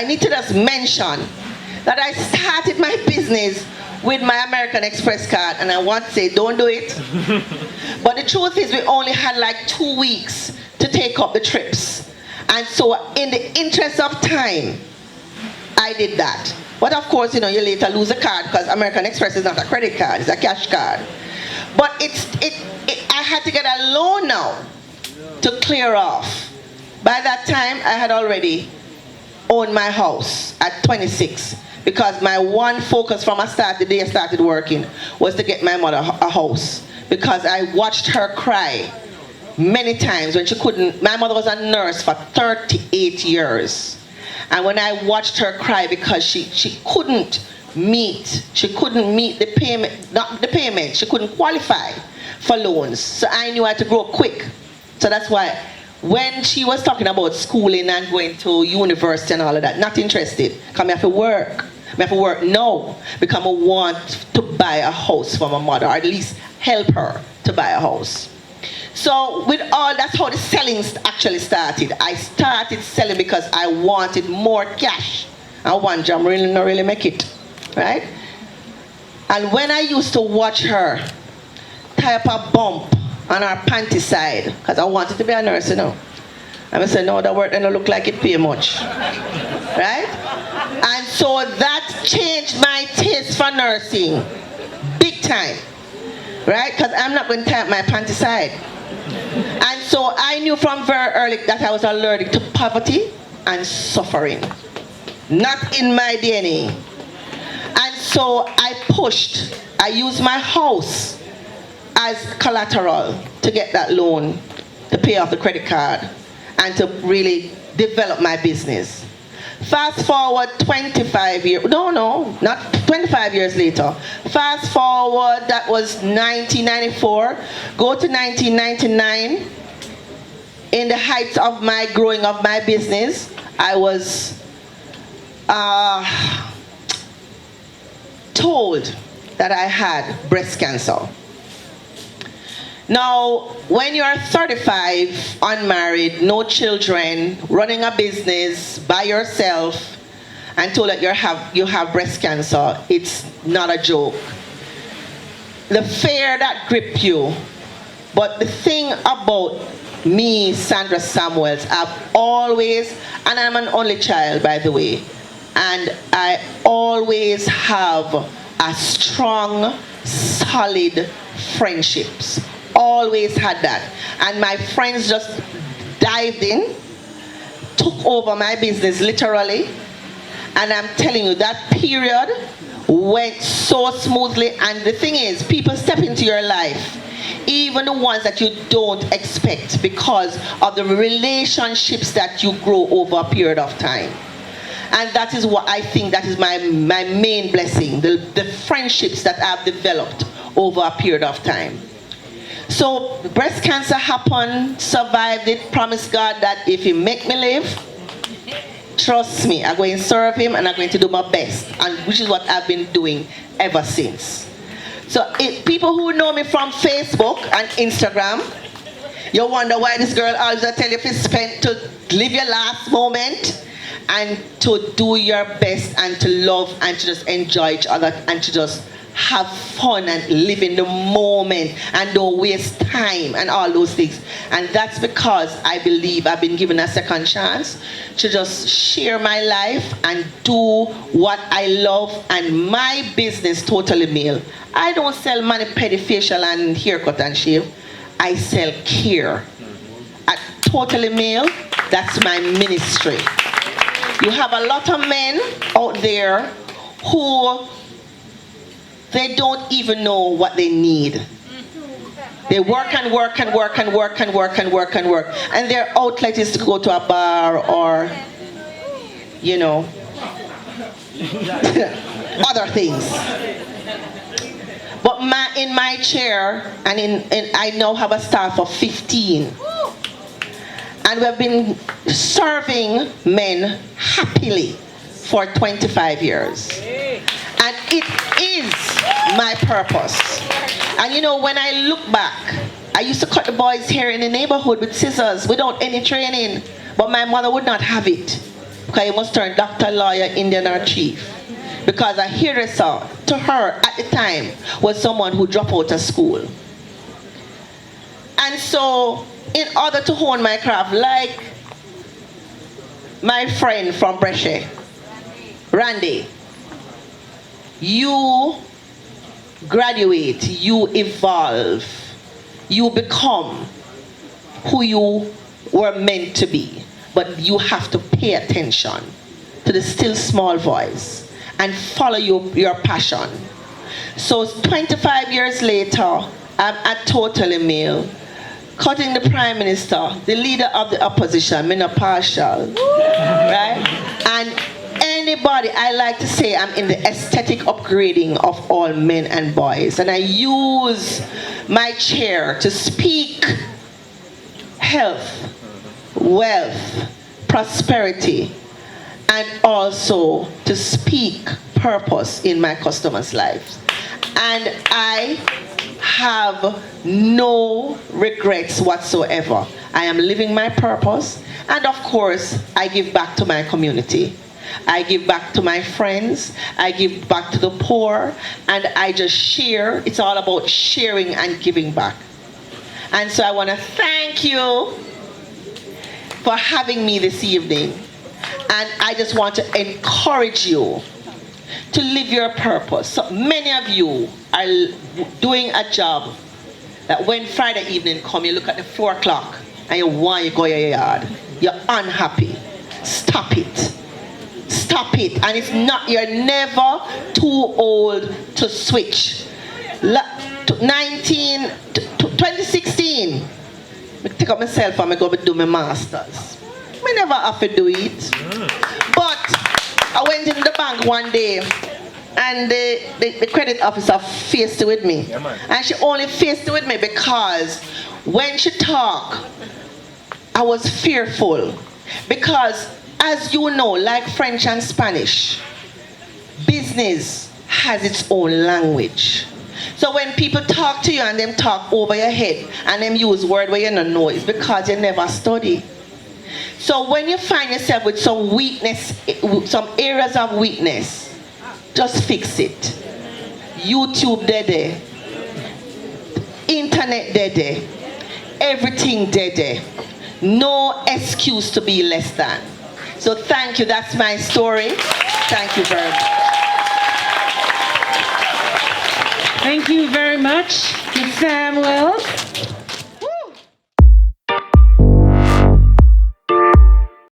I need to just mention that I started my business with my American Express card, and I want to say, don't do it. But the truth is, we only had like 2 weeks to take up the trips. And so in the interest of time, I did that. But of course, you know, you later lose a card because American Express is not a credit card, it's a cash card. But I had to get a loan now to clear off. By that time, I had already owned my house at 26. Because my one focus from the day I started working was to get my mother a house. Because I watched her cry many times when she couldn't. My mother was a nurse for 38 years. And when I watched her cry because she couldn't meet the payment, not the payment, she couldn't qualify for loans. So I knew I had to grow quick. So that's why when she was talking about schooling and going to university and all of that, not interested. Because I have to work. I have to work now because I want to buy a house for my mother, or at least help her to buy a house. So with all, that's how the selling actually started. I started selling because I wanted more cash. I want to really make it, right? And when I used to watch her tie up a bump on her panty side, because I wanted to be a nurse, you know. And I said, no, that work doesn't look like it pay much, right? And so that changed my taste for nursing, big time, right? Because I'm not going to tie up my panty side. And so I knew from very early that I was allergic to poverty and suffering, not in my DNA. And so I used my house as collateral to get that loan, to pay off the credit card, and to really develop my business. Fast forward 25 years, not 25 years later. Fast forward, that was 1994. Go to 1999. In the height of my growing of my business, I was told that I had breast cancer. Now, when you're 35, unmarried, no children, running a business by yourself, and told that you have breast cancer, it's not a joke. The fear that gripped you. But the thing about me, Sandra Samuels, I've always, and I'm an only child, by the way, and I always have a strong, solid friendships. Always had that. And my friends just dived in, took over my business literally. And I'm telling you, that period went so smoothly. And the thing is, people step into your life, even the ones that you don't expect, because of the relationships that you grow over a period of time. And that is what I think that is my main blessing, the friendships that I've developed over a period of time. So breast cancer happened, survived it, promised God that if He make me live, trust me, I'm going to serve Him and I'm going to do my best, and which is what I've been doing ever since. So people who know me from Facebook and Instagram, you wonder why this girl always tell you to live your last moment and to do your best and to love and to just enjoy each other and to just have fun and live in the moment and don't waste time and all those things. And that's because I believe I've been given a second chance to just share my life and do what I love, and my business Totally Male. I don't sell mani, pedi, facial and haircut and shave. I sell care. At Totally Male, that's my ministry. You have a lot of men out there who they don't even know what they need. They work and work and work and work and work and work and work. And their outlet is to go to a bar or, you know, other things. But in my chair, and I now have a staff of 15. And we've been serving men happily for 25 years. And it is my purpose. And you know, when I look back, I used to cut the boys' hair in the neighborhood with scissors without any training. But my mother would not have it. because you must turn doctor, lawyer, Indian, or chief. Because a hairdresser, to her at the time, was someone who dropped out of school. And so, in order to hone my craft, like my friend from Brescia, Randy, you graduate, you evolve, you become who you were meant to be. But you have to pay attention to the still small voice and follow your passion. So 25 years later, I'm at Totally Mail, cutting the Prime Minister, the leader of the opposition, me not partial, right? And anybody, I like to say I'm in the aesthetic upgrading of all men and boys. And I use my chair to speak health, wealth, prosperity, and also to speak purpose in my customers' lives. And I have no regrets whatsoever. I am living my purpose, and of course, I give back to my community. I give back to my friends, I give back to the poor, and I just share. It's all about sharing and giving back. And so I want to thank you for having me this evening. And I just want to encourage you to live your purpose. So many of you are doing a job that when Friday evening come, you look at the 4 o'clock and you want to go your yard. You're unhappy. Stop it. Stop it. And it's not, you're never too old to switch. 2016, I take up myself and I go do my masters. I never have to do it. But I went in the bank one day and the credit officer faced it with me. And she only faced it with me because when she talked, I was fearful. Because as you know, like French and Spanish, business has its own language. So when people talk to you and them talk over your head and them use word where you don't know, it's because you never study. So when you find yourself with some weakness, some areas of weakness, just fix it. YouTube there, internet there, everything there. No excuse to be less than. So thank you, that's my story. Thank you very much. Thank you very much, Ms. Samuels.